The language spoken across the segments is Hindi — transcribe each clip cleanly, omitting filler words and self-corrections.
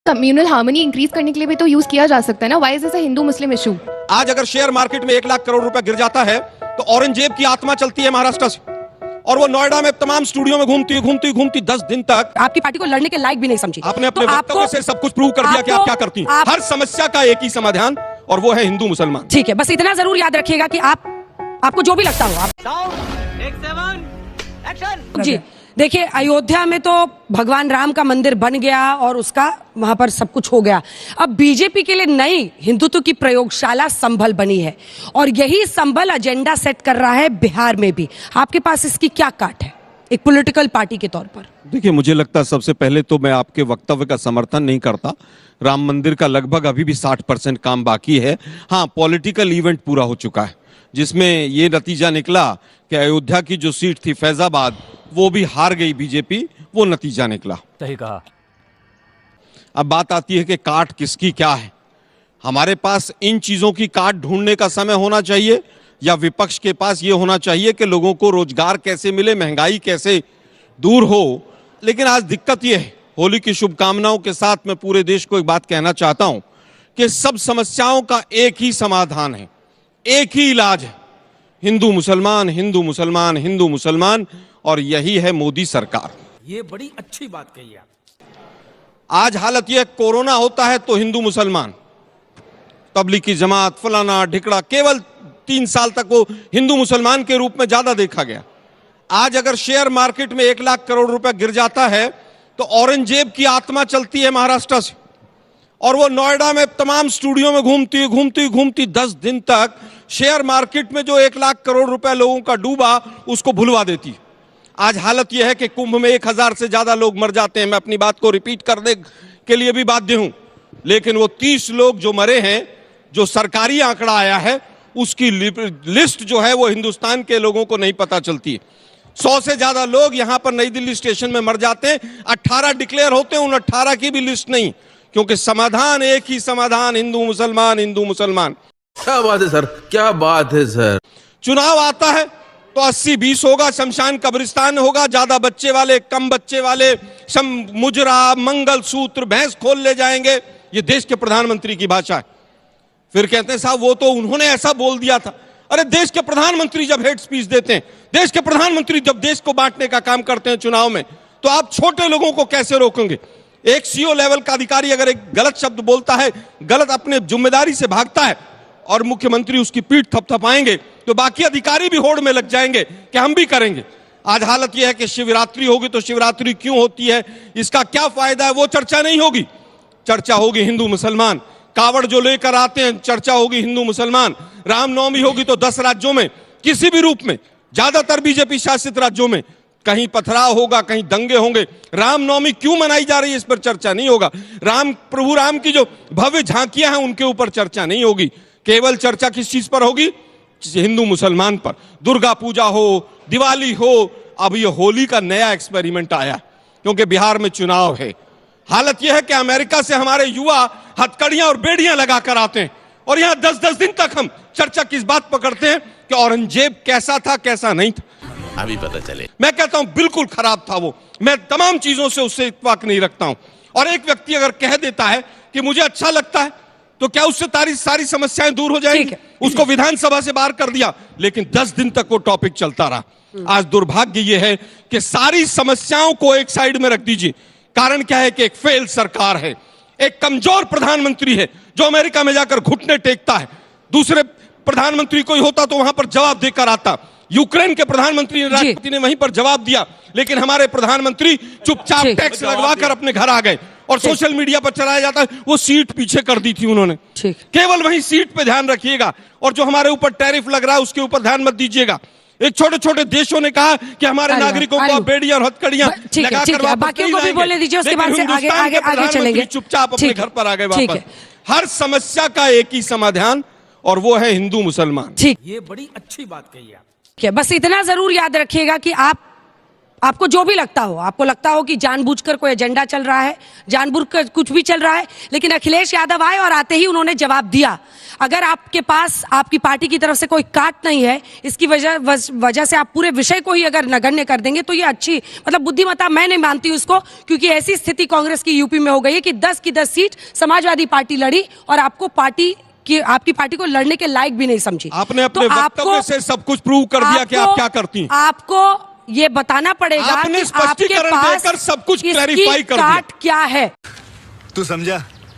कम्युनल हार्मनी इंक्रीज करने के लिए भी तो यूज किया जा सकता है ना। Why is this a Hindu Muslim issue? आज अगर शेयर मार्केट में 1 लाख करोड़ रुपया गिर जाता है तो औरंगजेब की आत्मा चलती है महाराष्ट्र से, और वो नोएडा में तमाम स्टूडियो में घूमती 10 दिन तक आपकी पार्टी को लड़ने के लायक भी नहीं समझी। आपने अपने वक्तव्य से सब कुछ प्रूव कर दिया कि आप क्या करती हैं। हर समस्या का एक ही समाधान, और वो है हिंदू मुसलमान। ठीक है, बस इतना जरूर याद रखिएगा कि आपको जो भी लगता हो जी। देखिए, अयोध्या में तो भगवान राम का मंदिर बन गया और उसका वहां पर सब कुछ हो गया। अब बीजेपी के लिए नई हिंदुत्व की प्रयोगशाला संभल बनी है, और यही संभल एजेंडा सेट कर रहा है बिहार में भी। आपके पास इसकी क्या काट है एक पॉलिटिकल पार्टी के तौर पर? देखिए, मुझे लगता है सबसे पहले तो मैं आपके वक्तव्य का समर्थन नहीं करता। राम मंदिर का लगभग अभी भी 60% काम बाकी है। हाँ, पॉलिटिकल इवेंट पूरा हो चुका है, जिसमें ये नतीजा निकला कि अयोध्या की जो सीट थी फैजाबाद, वो भी हार गई बीजेपी। वो नतीजा निकला। सही कहा। अब बात आती है कि काट किसकी क्या है। हमारे पास इन चीजों की काट ढूंढने का समय होना चाहिए, या विपक्ष के पास ये होना चाहिए कि लोगों को रोजगार कैसे मिले, महंगाई कैसे दूर हो। लेकिन आज दिक्कत ये है, होली की शुभकामनाओं के साथ मैं पूरे देश को एक बात कहना चाहता हूं कि सब समस्याओं का एक ही समाधान है, एक ही इलाज है, हिंदू मुसलमान, हिंदू मुसलमान, हिंदू मुसलमान। और यही है मोदी सरकार। ये बड़ी अच्छी बात कही आप। आज हालत यह, कोरोना होता है तो हिंदू मुसलमान, तबलीगी जमात, फलाना ढिकड़ा, केवल 3 साल तक वो हिंदू मुसलमान के रूप में ज्यादा देखा गया। आज अगर शेयर मार्केट में 1 लाख करोड़ रुपया गिर जाता है तो औरंगजेब की आत्मा चलती है महाराष्ट्र से, और वो नोएडा में तमाम स्टूडियो में घूमती 10 दिन तक शेयर मार्केट में जो 1 लाख करोड़ रुपया लोगों का डूबा, उसको भुलवा देती है। आज हालत यह है कि कुंभ में 1000 से ज्यादा लोग मर जाते हैं। मैं अपनी बात को रिपीट करने के लिए भी बाध्य हूं, लेकिन वो 30 लोग जो मरे हैं, जो सरकारी आंकड़ा आया है, उसकी लिस्ट जो है वो हिंदुस्तान के लोगों को नहीं पता चलती है। 100 से ज्यादा लोग यहां पर नई दिल्ली स्टेशन में मर जाते हैं। 18 डिक्लेयर होते हैं, उन 18 की भी लिस्ट नहीं, क्योंकि समाधान एक ही समाधान, हिंदू मुसलमान, हिंदू मुसलमान। क्या बात है सर, क्या बात है सर। चुनाव आता है तो 80-20 होगा, शमशान कब्रिस्तान होगा, ज्यादा बच्चे वाले, कम बच्चे वाले, मुजरा, मंगलसूत्र, भैंस खोल ले जाएंगे। ये देश के प्रधानमंत्री की भाषा है। फिर कहते हैं साहब वो तो उन्होंने ऐसा बोल दिया था। अरे, देश के प्रधानमंत्री जब हेड स्पीच देते हैं, देश के प्रधानमंत्री जब देश को बांटने का काम करते हैं चुनाव में, तो आप छोटे लोगों को कैसे रोकेंगे? एक सीओ लेवल का अधिकारी अगर एक गलत शब्द बोलता है, गलत अपने जिम्मेदारी से भागता है, और मुख्यमंत्री उसकी पीठ थपथपाएंगे, तो बाकी अधिकारी भी होड़ में लग जाएंगे कि हम भी करेंगे। आज हालत यह है कि शिवरात्रि होगी तो शिवरात्रि क्यों होती है, इसका क्या फायदा है, वो चर्चा नहीं होगी। चर्चा होगी हिंदू मुसलमान। कावड़ जो लेकर आते हैं, चर्चा होगी हिंदू मुसलमान। रामनवमी होगी तो 10 राज्यों में किसी भी रूप में, ज्यादातर बीजेपी शासित राज्यों में कहीं पथराव होगा, कहीं दंगे होंगे। रामनवमी क्यों मनाई जा रही है, इस पर चर्चा नहीं होगा। प्रभु राम की जो भव्य झांकियां हैं, उनके ऊपर चर्चा नहीं होगी। केवल चर्चा किस चीज पर होगी? हिंदू मुसलमान पर। दुर्गा पूजा हो, दिवाली हो, अब ये होली का नया एक्सपेरिमेंट आया, क्योंकि बिहार में चुनाव है। हालत यह है कि अमेरिका से हमारे युवा हथकड़ियां और बेड़ियां लगाकर आते हैं, और यहां 10-10 दिन तक हम चर्चा किस बात पर करते हैं कि औरंगजेब कैसा था, कैसा नहीं था। अभी पता चले। मैं कहता हूं बिल्कुल खराब था वो। मैं तमाम चीजों से उससे इत्तेफाक नहीं रखता हूं। और एक व्यक्ति अगर कह देता है कि मुझे अच्छा लगता है, तो क्या उससे सारी समस्याएं दूर हो जाएंगी? उसको विधानसभा से बाहर कर दिया, लेकिन 10 दिन तक वो टॉपिक चलता रहा। आज दुर्भाग्य ये है कि सारी समस्याओं को एक साइड में रख दीजिए। कारण क्या है कि एक फेल सरकार है, एक कमजोर प्रधानमंत्री है जो अमेरिका में जाकर घुटने टेकता है। दूसरे प्रधानमंत्री कोई होता तो वहां पर जवाब देकर आता। यूक्रेन के प्रधानमंत्री राष्ट्रपति ने वहीं पर जवाब दिया, लेकिन हमारे प्रधानमंत्री चुपचाप टैक्स लगवाकर अपने घर आ गए, और सोशल मीडिया पर चलाया जाता है वो सीट पीछे कर दी थी उन्होंने। केवल वही सीट पे ध्यान रखिएगा, और जो हमारे ऊपर टैरिफ लग रहा है उसके ऊपर ध्यान मत दीजिएगा। एक छोटे देशों ने कहा कि हमारे नागरिकों को बेड़ियां और हथकड़ियां लगाकर बाकियों को भी बोलने दीजिए, उसके बाद से आगे चलेंगे। चुपचाप अपने घर पर आ गए वापस। हर समस्या का एक ही समाधान, और वो है हिंदू मुसलमान। ठीक, ये बड़ी अच्छी बात कही आप। बस इतना जरूर याद रखिएगा कि आपको जो भी लगता हो, आपको लगता हो कि जानबूझकर कोई एजेंडा चल रहा है, जानबूझकर कुछ भी चल रहा है, लेकिन अखिलेश यादव आए और आते ही उन्होंने जवाब दिया। अगर आपके पास आपकी पार्टी की तरफ से कोई काट नहीं है, इसकी वजह से आप पूरे विषय को ही अगर नगण्य कर देंगे तो ये अच्छी मतलब बुद्धिमत्ता मैं नहीं मानती उसको, क्योंकि ऐसी स्थिति कांग्रेस की यूपी में हो गई है कि 10 की 10 सीट समाजवादी पार्टी लड़ी और आपको आपकी पार्टी को लड़ने के लायक भी नहीं समझी। आपने अपने वक्तव्य से सब कुछ प्रूव कर दिया कि आप क्या करती हैं। आपको ये बताना पड़ेगा आपने कि आपके स्पष्टीकरण पास देकर सब कुछ इसकी क्लैरिफाई कर दिया। काट क्या है, तू समझा?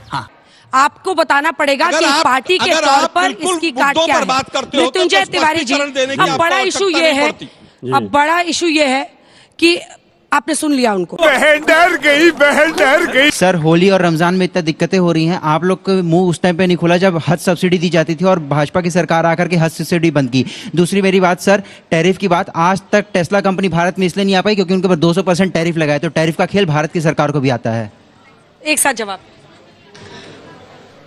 हाँ, आपको बताना पड़ेगा कि पार्टी के तौर पर इसकी काट क्या है। बात करते हो मृत्युंजय तिवारी जी, अब बड़ा इशू ये है, अब बड़ा इशू ये है कि आपने सुन लिया उनको। बहन डर गई। सर, होली और रमजान में इतना दिक्कतें हो रही हैं, आप लोग का मुंह उस टाइम पे नहीं खुला जब हज सब्सिडी दी जाती थी और भाजपा की सरकार आकर के हज सब्सिडी बंद की। दूसरी मेरी बात सर, टैरिफ की बात, आज तक टेस्ला कंपनी भारत में इसलिए नहीं आ पाई क्योंकि उनके ऊपर 200% टैरिफ लगाया, तो टैरिफ का खेल भारत की सरकार को भी आता है। एक साथ जवाब।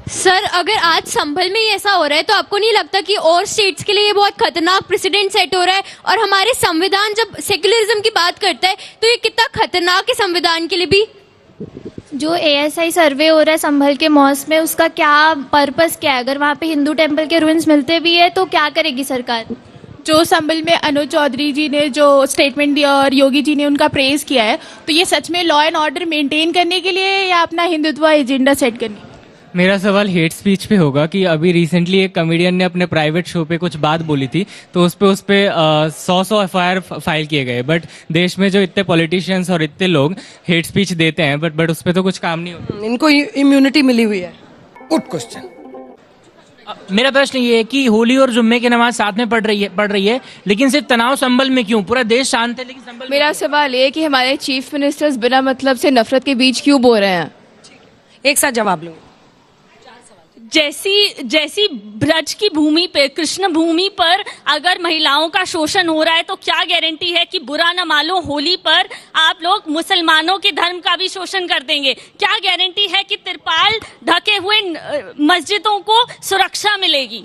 सर, अगर आज संभल में ही ऐसा हो रहा है तो आपको नहीं लगता कि और स्टेट्स के लिए ये बहुत खतरनाक प्रेसिडेंट सेट हो रहा है? और हमारे संविधान जब सेक्युलरिज्म की बात करता है तो ये कितना खतरनाक है संविधान के लिए भी। जो ASI सर्वे हो रहा है संभल के मॉस में, उसका क्या पर्पस क्या है? अगर वहाँ पे हिंदू टेम्पल के रुइंस मिलते भी है तो क्या करेगी सरकार? जो संभल में अनुज चौधरी जी ने जो स्टेटमेंट दिया और योगी जी ने उनका प्रेज किया है, तो ये सच में लॉ एंड ऑर्डर मेंटेन करने के लिए या अपना हिंदुत्व एजेंडा सेट करने? मेरा सवाल हेट स्पीच पे होगा कि अभी रिसेंटली एक कॉमेडियन ने अपने प्राइवेट शो पे कुछ बात बोली थी, तो उस पे 100 FIR फाइल किए गए। बट देश में जो इतने पॉलिटिशियंस और इतने लोग हेट स्पीच देते हैं, बट उस पे तो कुछ काम नहीं होता। इनको इम्यूनिटी मिली हुई है। Good question. मेरा प्रश्न ये है कि होली और जुम्मे की नमाज साथ में पढ़ रही है, लेकिन सिर्फ तनाव संभल में क्यों? पूरा देश शांत है लेकिन संभल। मेरा सवाल ये है कि हमारे चीफ मिनिस्टर्स बिना मतलब से नफरत के बीच क्यों बो रहे हैं? एक साथ जवाब लो। जैसी ब्रज की भूमि पे, कृष्ण भूमि पर अगर महिलाओं का शोषण हो रहा है तो क्या गारंटी है कि बुरा न मानो होली पर आप लोग मुसलमानों के धर्म का भी शोषण कर देंगे? क्या गारंटी है कि तिरपाल ढके हुए मस्जिदों को सुरक्षा मिलेगी?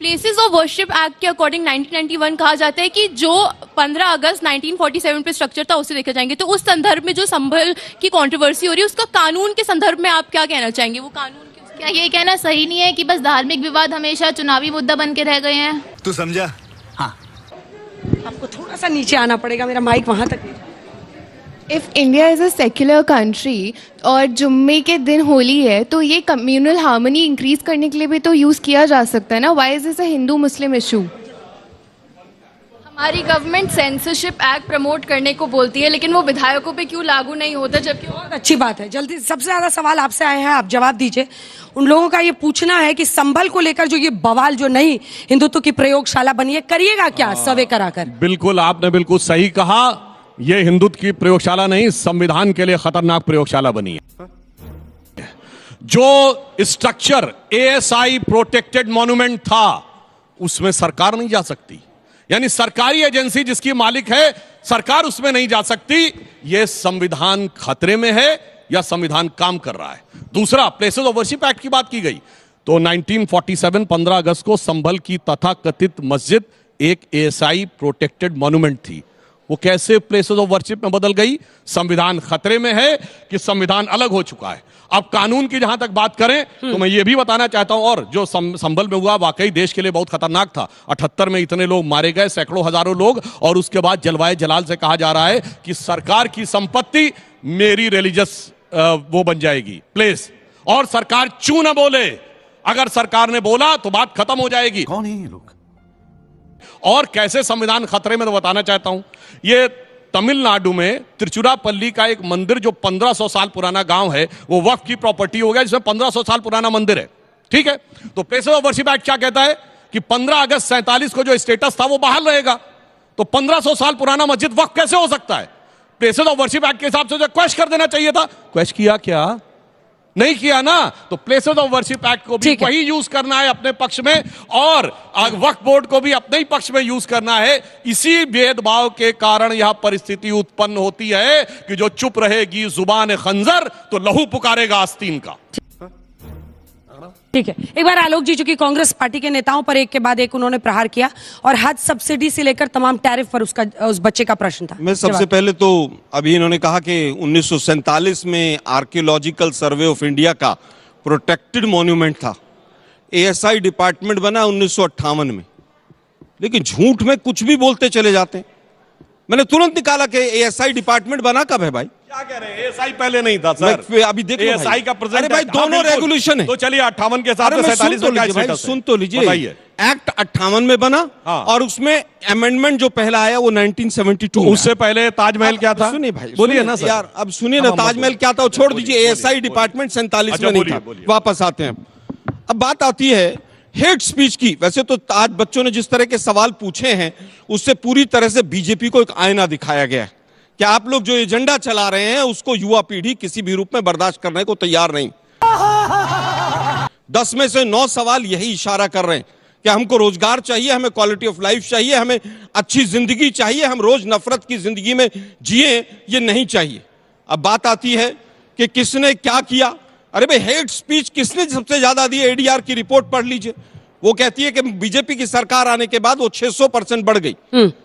प्लेसेस ऑफ वर्शिप एक्ट के अकॉर्डिंग 1991 कहा जाता है कि जो 15 अगस्त 1947 पे स्ट्रक्चर था उसे देखे जाएंगे। तो उस संदर्भ में जो संभल की कंट्रोवर्सी हो रही है उसका कानून के संदर्भ में आप क्या कहना चाहेंगे? वो कानून क्या ये कहना सही नहीं है कि बस धार्मिक विवाद हमेशा चुनावी मुद्दा बन के रह गए हैं? तू समझा? हाँ, आपको थोड़ा सा नीचे आना पड़ेगा, मेरा माइक वहां तक। If India is a secular country और जुम्मे के दिन होली है तो ये कम्युनल हार्मनी इंक्रीज करने के लिए भी तो यूज किया जा सकता है ना? Why is this a Hindu Muslim issue? हमारी गवर्नमेंट सेंसरशिप एक्ट प्रमोट करने को बोलती है, लेकिन वो विधायकों पे क्यों लागू नहीं होता? जबकि बहुत अच्छी बात है। जल्दी, सबसे ज्यादा सवाल आपसे आए हैं, आप जवाब दीजिए। उन लोगों का ये पूछना है कि संभल को लेकर जो ये बवाल, जो नई हिंदुत्व की प्रयोगशाला बनी है, करिएगा क्या सर्वे कराकर? बिल्कुल, आपने बिल्कुल सही कहा। ये हिंदुत्व की प्रयोगशाला नहीं, संविधान के लिए खतरनाक प्रयोगशाला बनी है। जो स्ट्रक्चर ASI प्रोटेक्टेड मॉन्यूमेंट था उसमें सरकार नहीं जा सकती, यानी सरकारी एजेंसी जिसकी मालिक है सरकार उसमें नहीं जा सकती। यह संविधान खतरे में है या संविधान काम कर रहा है? दूसरा, प्लेसेस ऑफ वर्शिप एक्ट की बात की गई तो 1947 15 अगस्त को संभल की तथाकथित मस्जिद एक ASI प्रोटेक्टेड मॉन्यूमेंट थी। वो कैसे प्लेसेस ऑफ वर्शिप में बदल गई? संविधान खतरे में है कि संविधान अलग हो चुका है? अब कानून की जहां तक बात करें तो मैं ये भी बताना चाहता हूं, और जो संभल में हुआ वाकई देश के लिए बहुत खतरनाक था। 78 में इतने लोग मारे गए, सैकड़ों हजारों लोग, और उसके बाद जलवाए जलाल से कहा जा रहा है कि सरकार की संपत्ति मेरी रिलीजियस वो बन जाएगी प्लेस, और सरकार चू न बोले। अगर सरकार ने बोला तो बात खत्म हो जाएगी। कौन है ये लोग? और कैसे संविधान खतरे में, तो बताना चाहता हूं। ये तमिलनाडु में तिरुचिरापल्ली का एक मंदिर जो 1500 साल पुराना गांव है, वो वक्फ की प्रॉपर्टी हो गया, जिसमें 1500 साल पुराना मंदिर है। ठीक है, तो प्लेसेस ऑफ वर्शिप एक्ट क्या कहता है कि 15 अगस्त 47 को जो स्टेटस था वो बहाल रहेगा। तो 1500 साल पुराना मस्जिद वक्फ कैसे हो सकता है? प्लेसेस ऑफ वर्शिप एक्ट के हिसाब से जो क्वेश्चन कर देना चाहिए था, क्वेश्चन किया क्या? नहीं किया ना। तो प्लेसेस ऑफ वर्शिप एक्ट को भी वही यूज करना है अपने पक्ष में, और वक्फ बोर्ड को भी अपने ही पक्ष में यूज करना है। इसी भेदभाव के कारण यह परिस्थिति उत्पन्न होती है कि जो चुप रहेगी जुबान खंजर तो लहू पुकारेगा आस्तीन का। ठीक है, एक बार आलोक जी, चूंकि कांग्रेस पार्टी के नेताओं पर एक के बाद एक उन्होंने प्रहार किया और हज सब्सिडी से लेकर तमाम टैरिफ पर उस बच्चे का प्रश्न था। मैं सबसे पहले तो अभी इन्होंने कहा कि 1947 में आर्कियोलॉजिकल सर्वे ऑफ इंडिया का प्रोटेक्टेड मॉन्यूमेंट था, एएसआई डिपार्टमेंट बना 1958 में, लेकिन झूठ में कुछ भी बोलते चले जाते हैं। मैंने तुरंत निकाला कि एएसआई डिपार्टमेंट बना कब है भाई? क्या कह रहे हैं? एएसआई पहले नहीं था सर, अभी देखो एएसआई का प्रेजेंट। अरे भाई दोनों रेगुलेशन है। तो चलिए 58 के साथ 47 में क्या स्टेटस है? सुन तो लीजिए, एक्ट 58 में बना और उसमें अमेंडमेंट जो पहला आया वो 1972। उससे पहले ताजमहल क्या था? सुनिए भाई, बोलिए ना सर। यार अब सुनिए ना, ताजमहल क्या था वो छोड़ दीजिए, एएसआई डिपार्टमेंट 47 में नहीं था। वापस आते हैं, अब बात आती है हेट स्पीच की। वैसे तो आज बच्चों ने जिस तरह के सवाल पूछे हैं उससे पूरी तरह से बीजेपी को एक आईना दिखाया गया है कि आप लोग जो एजेंडा चला रहे हैं उसको युवा पीढ़ी किसी भी रूप में बर्दाश्त करने को तैयार नहीं। 10 में से 9 सवाल यही इशारा कर रहे हैं कि हमको रोजगार चाहिए, हमें क्वालिटी ऑफ लाइफ चाहिए, हमें अच्छी जिंदगी चाहिए, हम रोज नफरत की जिंदगी में जिए, ये नहीं चाहिए। अब बात आती है कि किसने क्या किया। अरे भाई हेट स्पीच किसने सबसे ज्यादा दी? एडीआर की रिपोर्ट पढ़ लीजिए, वो कहती है कि बीजेपी की सरकार आने के बाद वो 600% बढ़ गई।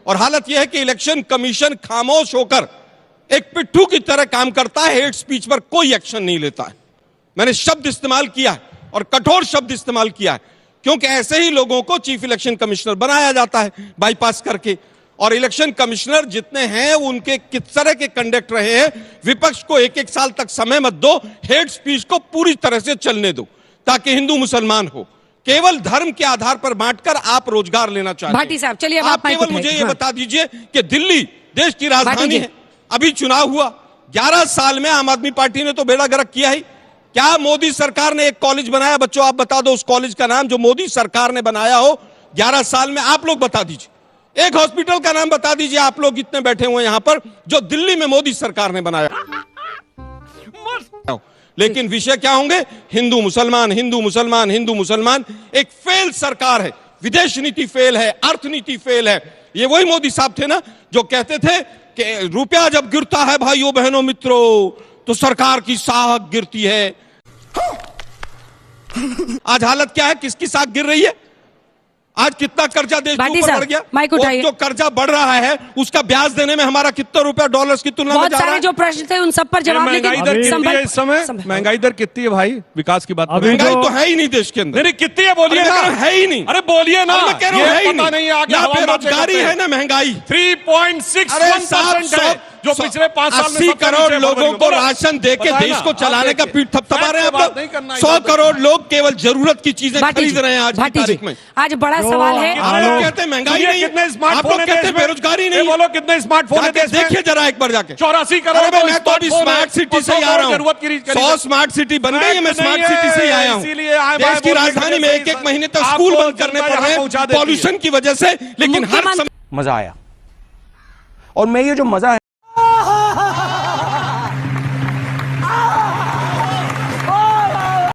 और हालत यह है कि इलेक्शन कमीशन खामोश होकर एक पिट्ठू की तरह काम करता है, हेट स्पीच पर कोई एक्शन नहीं लेता है। मैंने शब्द इस्तेमाल किया है और कठोर शब्द इस्तेमाल किया है, क्योंकि ऐसे ही लोगों को चीफ इलेक्शन कमिश्नर बनाया जाता है बाईपास करके। और इलेक्शन कमिश्नर जितने हैं उनके किस तरह के कंडक्ट रहे हैं, विपक्ष को 1-1 साल तक समय मत दो, हेट स्पीच को पूरी तरह से चलने दो ताकि हिंदू मुसलमान हो। केवल धर्म के आधार पर बांटकर आप रोजगार लेना चाहते हैं। भाटी साहब चलिए, आप केवल मुझे ये बता दीजिए कि दिल्ली देश की राजधानी है, अभी चुनाव हुआ, 11 साल में आम आदमी पार्टी ने तो बेड़ा गर्क किया ही। क्या मोदी सरकार ने एक कॉलेज बनाया? बच्चों आप बता दो उस कॉलेज का नाम जो मोदी सरकार ने बनाया हो 11 साल में, आप लोग बता दीजिए। एक हॉस्पिटल का नाम बता दीजिए, आप लोग इतने बैठे हुए यहां पर, जो दिल्ली में मोदी सरकार ने बनाया। लेकिन विषय क्या होंगे? हिंदू मुसलमान, हिंदू मुसलमान, हिंदू मुसलमान। एक फेल सरकार है, विदेश नीति फेल है, अर्थनीति फेल है। ये वही मोदी साहब थे ना जो कहते थे कि रुपया जब गिरता है भाइयों बहनों मित्रों तो सरकार की साख गिरती है। आज हालत क्या है? किसकी साख गिर रही है? आज कितना कर्जा देश के ऊपर बढ़ गया? जो कर्जा बढ़ रहा है उसका ब्याज देने में हमारा कितना रुपया डॉलर्स की तुलना में जा रहा है? जो प्रश्न थे उन सब पर जवाब महंगाई दर कितनी है इस समय? महंगाई दर कितनी है भाई? विकास की बात, महंगाई तो है ही नहीं देश के अंदर। नहीं कितनी है बोलिए ना। है ही नहीं। अरे बोलिए ना। मैं कह रहा हूं है ही नहीं। बेरोजगारी है ना महंगाई 3.61% है, जो पिछले 5 साल में 80 करोड़ लोगों को राशन देके देश को चलाने का पीठ थपथपा रहे हैं आप लोग। 100 करोड़ लोग केवल जरूरत की चीजें खरीद रहे हैं आज की तारीख में। आज बड़ा सवाल है, आप लोग कहते हैं महंगाई नहीं, कितने स्मार्टफोन आप लोग कहते हैं बेरोजगारी नहीं। बोलो कितने स्मार्टफोन है? देखिए जरा एक बार जाके 84 करोड़। मैं तो अभी स्मार्ट सिटी से ही आ रहा हूँ, 100 स्मार्ट सिटी बन गई है, मैं स्मार्ट सिटी से ही आया हूँ। देश की राजधानी में 1-1 महीने तक स्कूल बंद करने पड़ रहे हैं पॉल्यूशन की वजह से, लेकिन हर मजा आया। और मैं ये जो मजा है